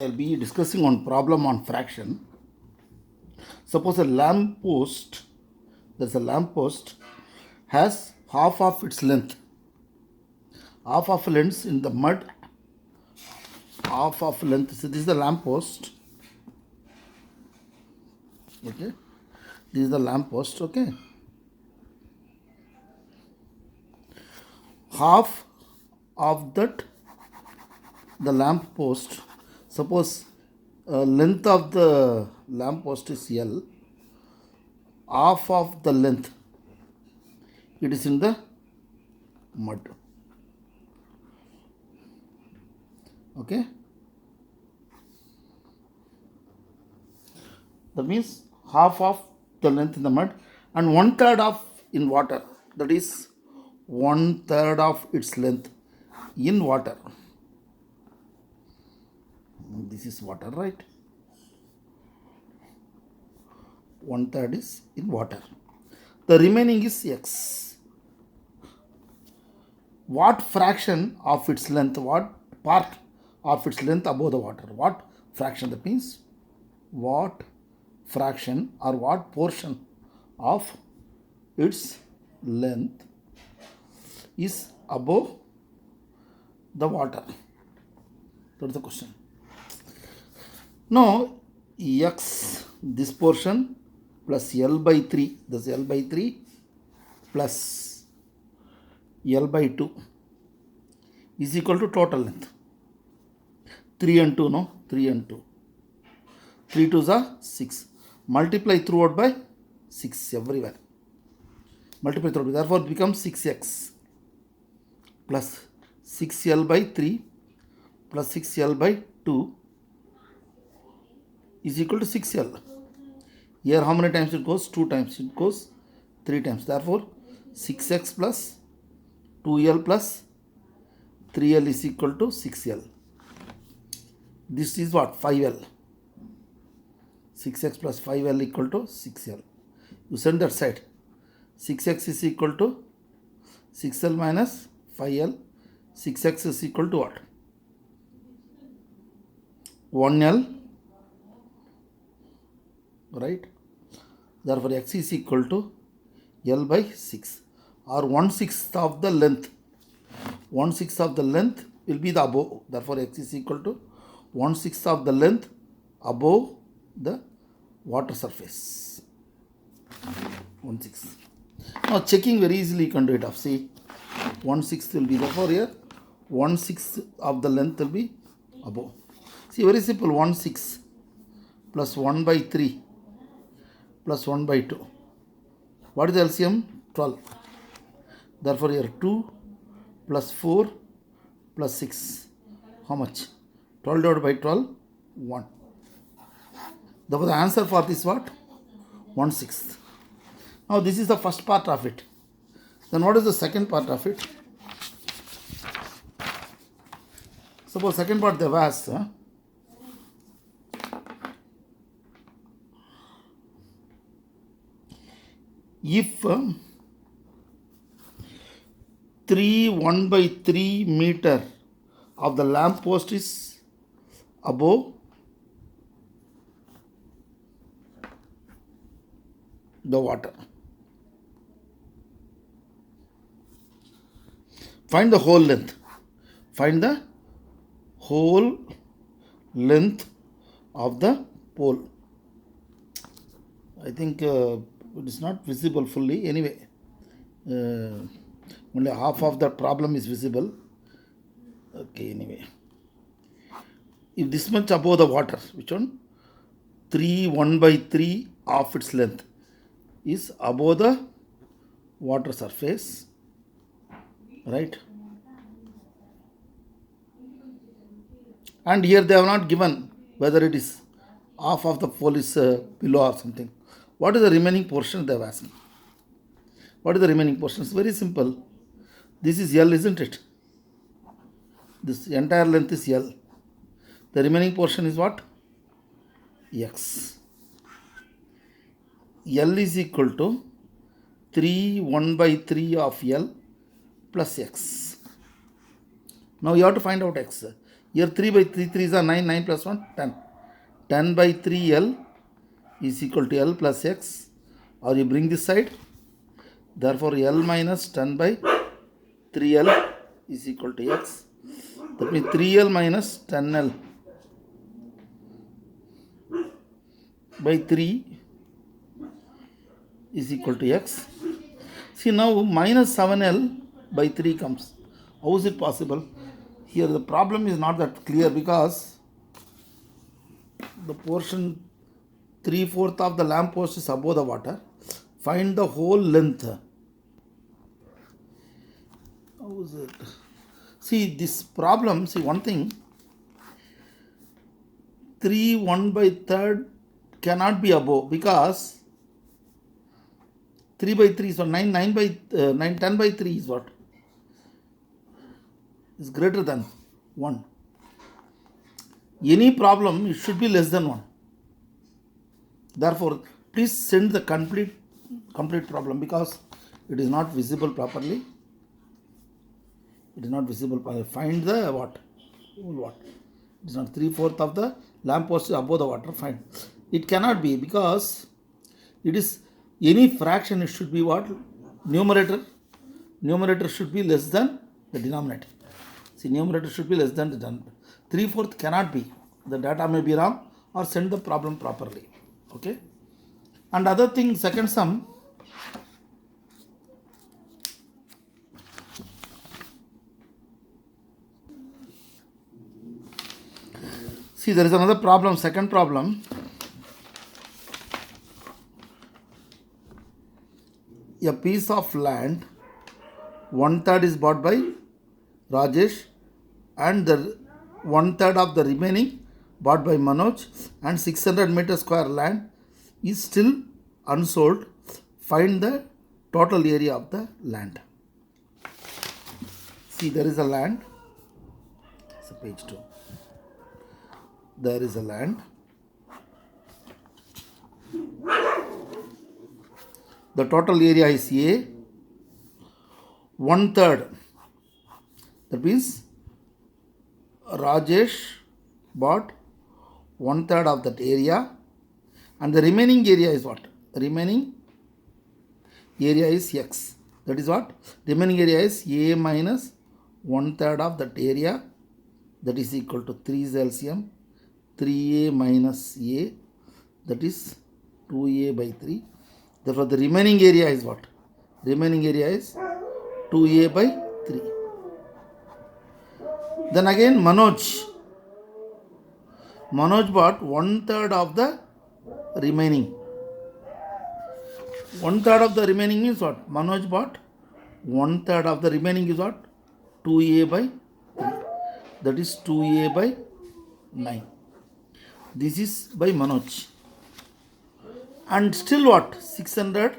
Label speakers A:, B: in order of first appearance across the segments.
A: I'll be discussing on problem on fraction. Suppose a lamp post, there's a lamp post, has half of its length. Half of length in the mud, half of length. So this is the lamp post. Okay. This is the lamp post. Okay. Half of that, the lamp post. Suppose length of the lamp post is L. Half of the length, it is in the mud. Okay. That means half of the length in the mud and 1/3 of in water. That is 1/3 of its length in water. This is water, right? 1/3 is in water. The remaining is x. What fraction of its length, what part of its length above the water? What fraction? That means what fraction or what portion of its length is above the water? That's the question. Now x, this portion plus L by 3, this L by 3 plus L by 2 is equal to total length. 3 and 2, no? 3 and 2. 3 2s are 6. Multiply throughout by 6 everywhere. Multiply throughout. Therefore, it becomes 6x plus 6L by 3 plus 6L by 2 is equal to 6L. Here, how many times it goes? 2 times. It goes 3 times. Therefore, 6x plus 2L plus 3L is equal to 6L. This is what? 5L. 6x plus 5L equal to 6L. You send that side. 6x is equal to 6L minus 5L. 6x is equal to what? 1L. Right? Therefore, x is equal to L by 6 or 1/6 of the length. 1/6 of the length will be the above. Therefore, x is equal to 1/6 of the length above the water surface. 1/6. Now, checking very easily you can do it. See, 1/6 will be, therefore here 1/6 of the length will be above. See, very simple. 1/6 plus 1 by 3 plus 1 by 2. What is the LCM? 12. Therefore, here 2 plus 4 plus 6. How much? 12 divided by 12, 1. Therefore, the answer for this what? 1/6. Now, this is the first part of it. Then what is the second part of it? Suppose second part they asked, if 1/3 meter of the lamp post is above the water, find the whole length. Find the whole length of the pole. I think it is not visible fully. Anyway, only half of the problem is visible. Okay, anyway. If this much above the water, which one? 1/3 of its length is above the water surface, right? And here they have not given whether it is half of the pole is below or something. What is the remaining portion they have asked? What is the remaining portion? It's very simple. This is L, isn't it? This entire length is L. The remaining portion is what? X. L is equal to 1/3 of L plus X. Now you have to find out X. Here 3 by 3, 3 is a 9, 9 plus 1, 10. 10 by 3L is equal to L plus X, or you bring this side. Therefore, L minus 10 by 3L is equal to X. That means 3L minus 10L by 3 is equal to X. See, now minus 7L by 3 comes. How is it possible? Here the problem is not that clear, because the portion 3/4 of the lamp post is above the water. Find the whole length. How is it? See, this problem, see one thing, 3 1/3 cannot be above, because 3 by 3, so 9, 9 by 9, 10 by 3 is what? Is greater than 1. Any problem, it should be less than 1. Therefore, please send the complete problem, because it is not visible properly. It is not visible properly. Find the what? What? It is not 3/4 of the lamp post above the water. Find. It cannot be, because it is any fraction. It should be what? Numerator. Numerator should be less than the denominator. See, numerator should be less than the denominator. 3/4 cannot be. The data may be wrong, or send the problem properly. Okay. And other thing, second sum. See, there is another problem, second problem. A piece of land, 1/3 is bought by Rajesh, and the 1/3 of the remaining bought by Manoj, and 600 meter square land is still unsold. Find the total area of the land. See, there is a land. It's page 2. There is a land. The total area is A. 1/3. That means Rajesh bought 1/3 of that area, and the remaining area is what? Remaining area is X. That is what? Remaining area is A minus 1/3 of that area. That is equal to 3's LCM. 3A minus A, that is 2A by 3. Therefore, the remaining area is what? Remaining area is 2A by 3. Then again, Manoj bought 1/3 of the remaining. 1/3 of the remaining means what? Manoj bought 1/3 of the remaining is what? 2A by 3. That is 2A by 9. This is by Manoj. And still what? 600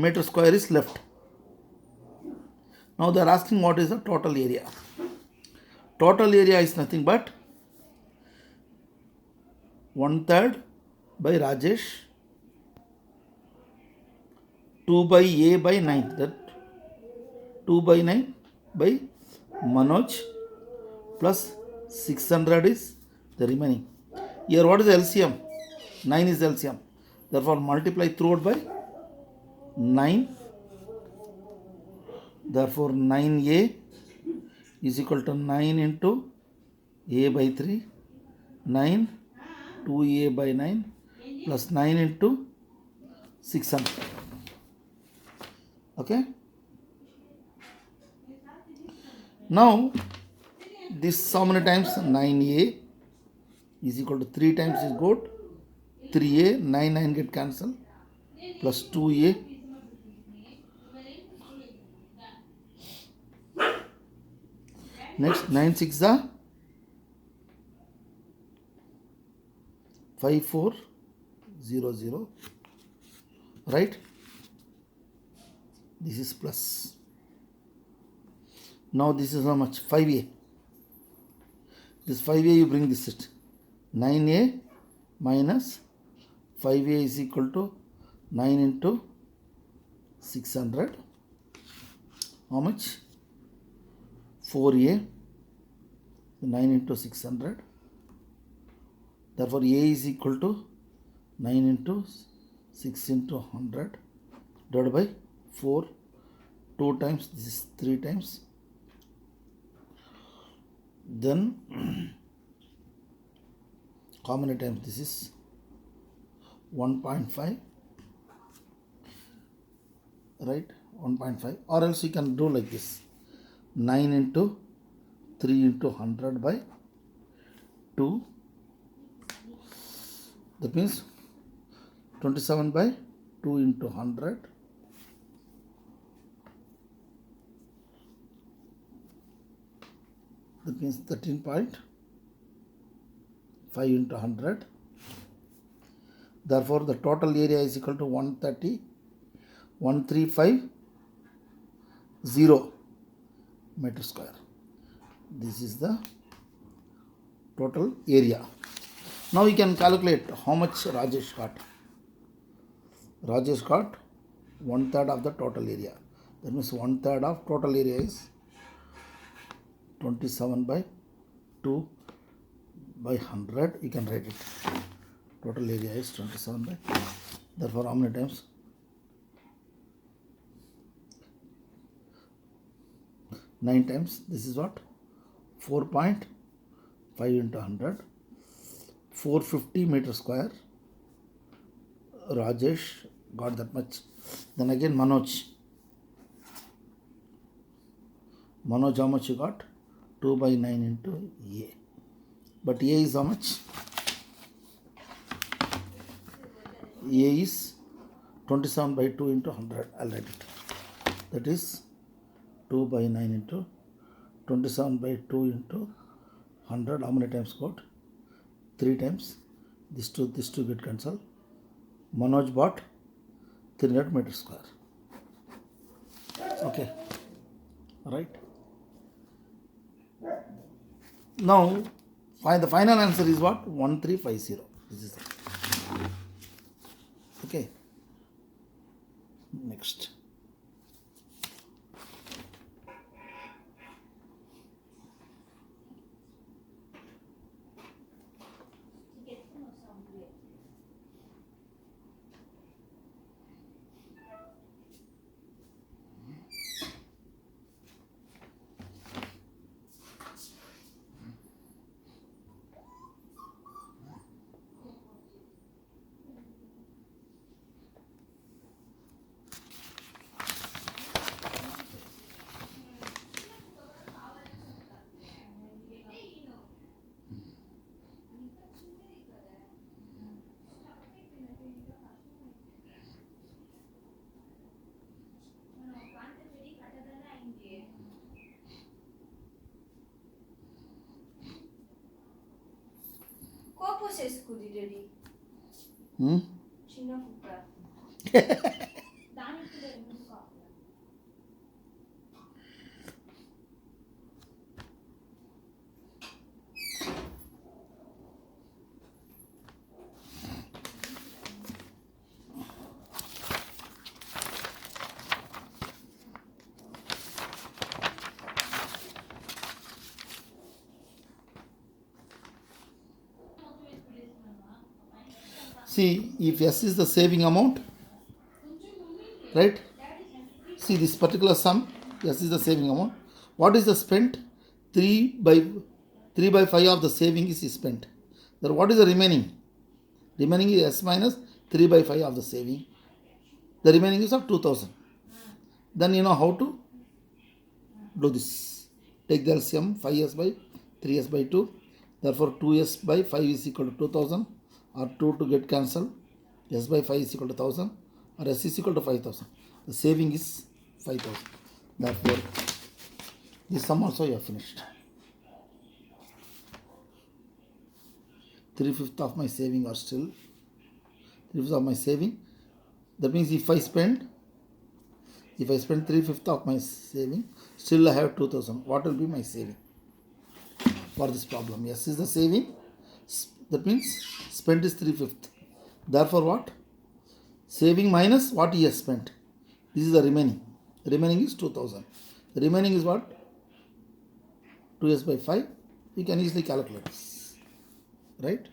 A: meter square is left. Now they are asking what is the total area. Total area is nothing but 1/3 by Rajesh, 2 by A by 9. That 2 by 9 by Manoj plus 600 is the remaining. Here what is the LCM? 9 is LCM. Therefore multiply throughout by 9. Therefore 9A is equal to 9 into A by 3. 9 2A by 9 plus 9 into 600. Okay. Now this how many times? 9A is equal to 3 times is good. 3A, 9 9 get cancelled, plus 2A. Next 9 6 are 5400. Right? This is plus. Now this is how much? 5A. This 5A you bring this set. 9A minus 5A is equal to 9 into 600. How much? 4A 9 into 600. Therefore, A is equal to 9 into 6 into 100 divided by 4. 2 times, this is 3 times. Then how many times? This is 1.5, right? 1.5, or else you can do like this: 9 into 3 into 100 by 2. That means 27 by 2 into 100. That means 13.5 into 100. Therefore, the total area is equal to 1350 meter square. This is the total area. Now we can calculate how much Rajesh got. Rajesh got 1/3 of the total area. That means 1/3 of total area is 27 by 2 by 100. You can write it. Total area is 27 by. Therefore, how many times? 9 times. This is what? 4.5 into 100. 450 meter square. Rajesh got that much. Then again Manoj. Manoj, how much you got? 2 by 9 into A. But A is how much? A is 27 by 2 into 100. I'll write it. That is 2 by 9 into 27 by 2 into 100. How many times got? 3 times. This two get cancelled. Manoj bought 300 meter square. Okay. Right. Now, the final answer is what? 1350. This is it. Okay. Next.
B: చేసుకుంది daddy చిన్న కుక్క దానికి కూడా ఎందుకు కావాలి
A: See, if S is the saving amount, right? See this particular sum, S is the saving amount. What is the spent? 3 by 5 of the saving is spent. Then what is the remaining? Remaining is S minus 3 by 5 of the saving. The remaining is of 2000. Then you know how to do this. Take the LCM, 5S by 3S by 2. Therefore, 2S by 5 is equal to 2000. Or 2 to get cancelled. S by 5 is equal to 1000. Or S is equal to 5000. The saving is 5000. Therefore, this sum also you have finished. 3/5 of my saving are still 3/5 of my saving. That means if I spend 3/5 of my saving, still I have 2000. What will be my saving for this problem? Yes, is the saving. That means spent is 3/5. Therefore, what? Saving minus what he has spent. This is the remaining. The remaining is 2000. The remaining is what? 2s by 5 You can easily calculate, right?